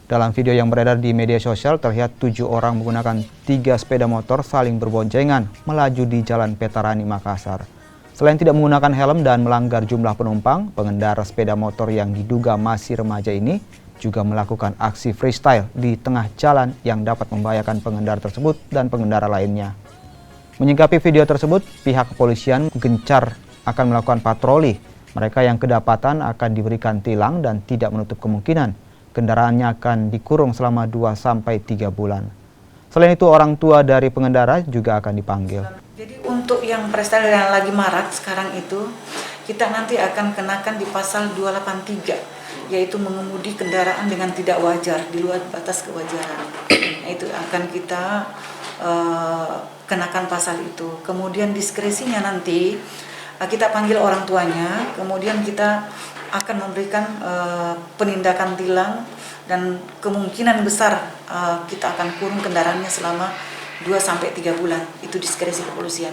Dalam video yang beredar di media sosial terlihat 7 orang menggunakan 3 sepeda motor saling berboncengan melaju di Jalan Petarani, Makassar. Selain tidak menggunakan helm dan melanggar jumlah penumpang, pengendara sepeda motor yang diduga masih remaja ini juga melakukan aksi freestyle di tengah jalan yang dapat membahayakan pengendara tersebut dan pengendara lainnya. Menyikapi video tersebut, pihak kepolisian gencar akan melakukan patroli. Mereka yang kedapatan akan diberikan tilang dan tidak menutup kemungkinan kendaraannya akan dikurung selama 2-3 bulan. Selain itu, orang tua dari pengendara juga akan dipanggil. Jadi untuk yang freestyle yang lagi marak sekarang itu, kita nanti akan kenakan di pasal 283, yaitu mengemudi kendaraan dengan tidak wajar, di luar batas kewajaran. Itu akan kita kenakan pasal itu. Kemudian diskresinya nanti kita panggil orang tuanya, kemudian kita akan memberikan penindakan tilang dan kemungkinan besar kita akan kurung kendaraannya selama 2-3 bulan. Itu diskresi kepolisian.